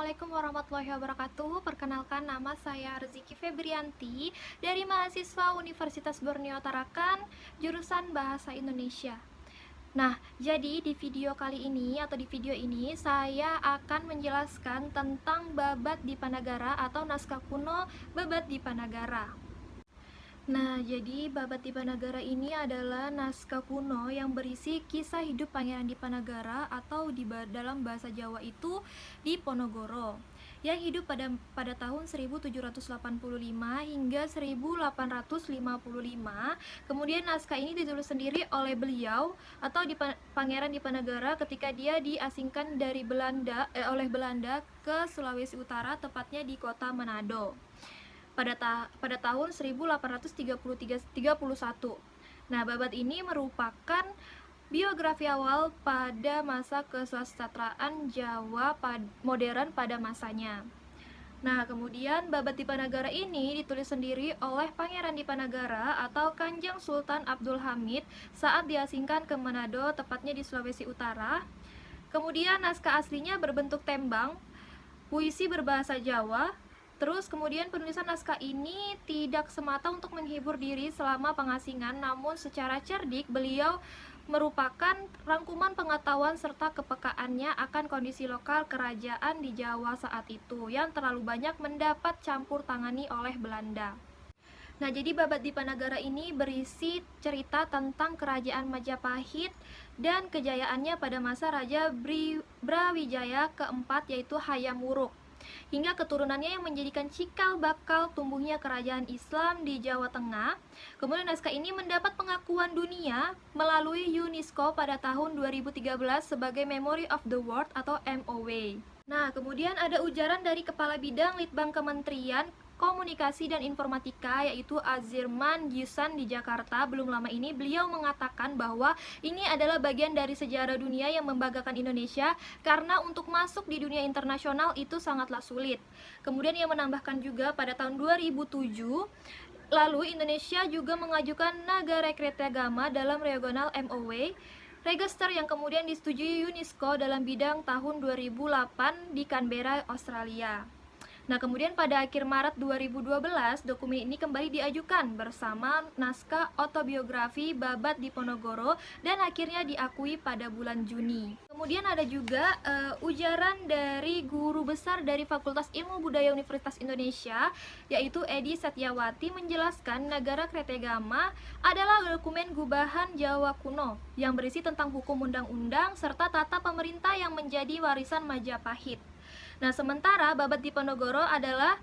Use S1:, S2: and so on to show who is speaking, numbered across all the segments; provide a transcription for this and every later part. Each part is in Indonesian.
S1: Assalamualaikum warahmatullahi wabarakatuh. Perkenalkan, nama saya Rezeki Febrianti dari mahasiswa Universitas Borneo Tarakan, jurusan Bahasa Indonesia. Nah, jadi di video kali ini atau di video ini saya akan menjelaskan tentang Babat Dipanagara atau naskah kuno Babat Dipanagara. Nah, jadi Babat Dipanagara ini adalah naskah kuno yang berisi kisah hidup Pangeran Dipanagara atau dalam bahasa Jawa itu Diponegoro, yang hidup pada tahun 1785 hingga 1855. Kemudian naskah ini ditulis sendiri oleh beliau atau Pangeran Dipanagara ketika dia diasingkan dari oleh Belanda ke Sulawesi Utara, tepatnya di kota Manado pada tahun 1831. Nah, Babat ini merupakan biografi awal pada masa keswastrataan Jawa modern pada masanya. Nah, kemudian Babat Dipanagara ini ditulis sendiri oleh Pangeran Dipanagara atau Kanjeng Sultan Abdul Hamid saat diasingkan ke Manado, tepatnya di Sulawesi Utara. Kemudian naskah aslinya berbentuk tembang, puisi berbahasa Jawa. Terus kemudian penulisan naskah ini tidak semata untuk menghibur diri selama pengasingan, namun secara cerdik beliau merupakan rangkuman pengetahuan serta kepekaannya akan kondisi lokal kerajaan di Jawa saat itu yang terlalu banyak mendapat campur tangani oleh Belanda. Nah, jadi Babat Dipanagara ini berisi cerita tentang kerajaan Majapahit dan kejayaannya pada masa Raja Brawijaya keempat, yaitu Hayam Wuruk, hingga keturunannya yang menjadikan cikal bakal tumbuhnya kerajaan Islam di Jawa Tengah. Kemudian naskah ini mendapat pengakuan dunia melalui UNESCO pada tahun 2013 sebagai Memory of the World atau MOW. Nah, kemudian ada ujaran dari Kepala Bidang Litbang Kementerian Komunikasi dan Informatika, yaitu Azirman Gyusan di Jakarta. Belum lama ini beliau mengatakan bahwa ini adalah bagian dari sejarah dunia yang membanggakan Indonesia karena untuk masuk di dunia internasional itu sangatlah sulit. Kemudian ia menambahkan juga pada tahun 2007 lalu Indonesia juga mengajukan Nagara Kertagama dalam regional MOW Register yang kemudian disetujui UNESCO dalam bidang tahun 2008 di Canberra, Australia. Nah, kemudian pada akhir Maret 2012, dokumen ini kembali diajukan bersama naskah autobiografi Babat Diponegoro dan akhirnya diakui pada bulan Juni. Kemudian ada juga ujaran dari guru besar dari Fakultas Ilmu Budaya Universitas Indonesia, yaitu Edi Satyawati, menjelaskan Nagara Kertagama adalah dokumen gubahan Jawa kuno yang berisi tentang hukum undang-undang serta tata pemerintah yang menjadi warisan Majapahit. Nah, sementara Babat Diponegoro adalah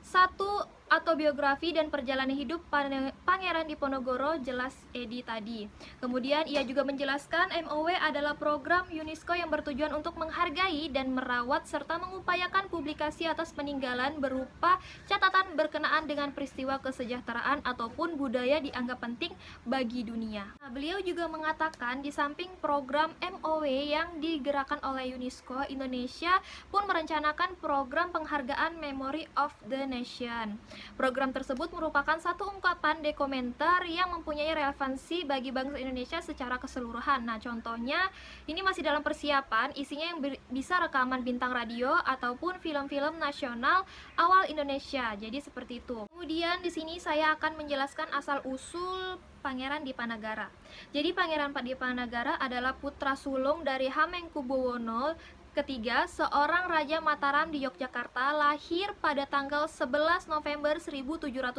S1: satu autobiografi dan perjalanan hidup Pangeran Diponegoro, jelas Edi tadi. Kemudian ia juga menjelaskan MOW adalah program UNESCO yang bertujuan untuk menghargai dan merawat serta mengupayakan publikasi atas peninggalan berupa catatan berkenaan dengan peristiwa kesejahteraan ataupun budaya dianggap penting bagi dunia. Nah, beliau juga mengatakan di samping program MOW yang digerakkan oleh UNESCO, Indonesia pun merencanakan program penghargaan Memory of the Nation. Program tersebut merupakan satu ungkapan dokumenter yang mempunyai relevansi bagi bangsa Indonesia secara keseluruhan. Nah, contohnya ini masih dalam persiapan, isinya yang bisa rekaman bintang radio ataupun film-film nasional awal Indonesia. Jadi seperti itu. Kemudian di sini saya akan menjelaskan asal-usul Pangeran Dipanagara. Jadi Pangeran Dipanagara adalah putra sulung dari Hamengkubuwono ketiga, seorang Raja Mataram di Yogyakarta, lahir pada tanggal 11 November 1785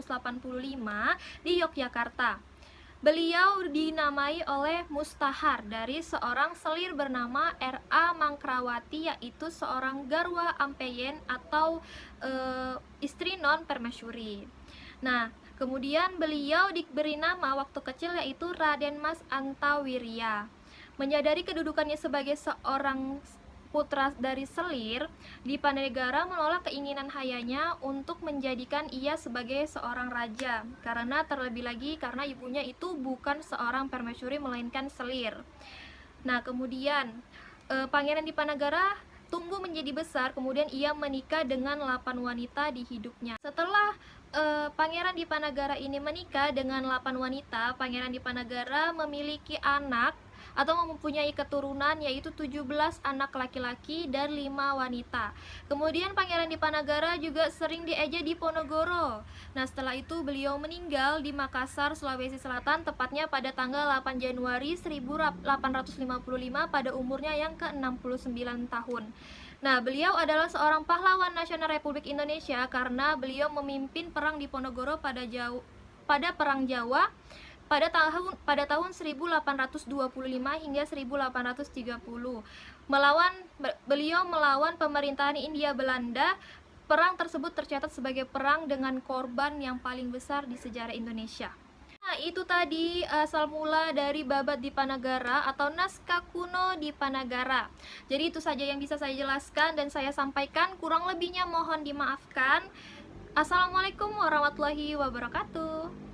S1: di Yogyakarta. Beliau dinamai oleh Mustahar dari seorang selir bernama R.A. Mangkrawati, yaitu seorang garwa ampeyen atau istri non permasyuri. Nah, kemudian beliau diberi nama waktu kecil yaitu Raden Mas Antawirya. Menyadari kedudukannya sebagai seorang putra dari selir, Dipanagara menolak keinginan ayahnya untuk menjadikan ia sebagai seorang raja, karena terlebih lagi karena ibunya itu bukan seorang permasyuri melainkan selir. Nah, kemudian Pangeran Dipanagara tumbuh menjadi besar, kemudian ia menikah dengan 8 wanita di hidupnya. Setelah Pangeran Dipanagara ini menikah dengan 8 wanita, Pangeran Dipanagara memiliki anak atau mempunyai keturunan, yaitu 17 anak laki-laki dan 5 wanita. Kemudian Pangeran Dipanagara juga sering dieja di Ponorogo. Nah, setelah itu beliau meninggal di Makassar, Sulawesi Selatan, tepatnya pada tanggal 8 Januari 1855 pada umurnya yang ke-69 tahun. Nah, beliau adalah seorang pahlawan nasional Republik Indonesia karena beliau memimpin perang di Ponorogo pada Perang Jawa pada tahun 1825 hingga 1830. Beliau melawan pemerintahan Hindia Belanda. Perang tersebut tercatat sebagai perang dengan korban yang paling besar di sejarah Indonesia. Nah, itu tadi asal mula dari Babat Dipanagara atau naskah kuno Dipanagara. Jadi itu saja yang bisa saya jelaskan dan saya sampaikan, kurang lebihnya mohon dimaafkan. Assalamualaikum warahmatullahi wabarakatuh.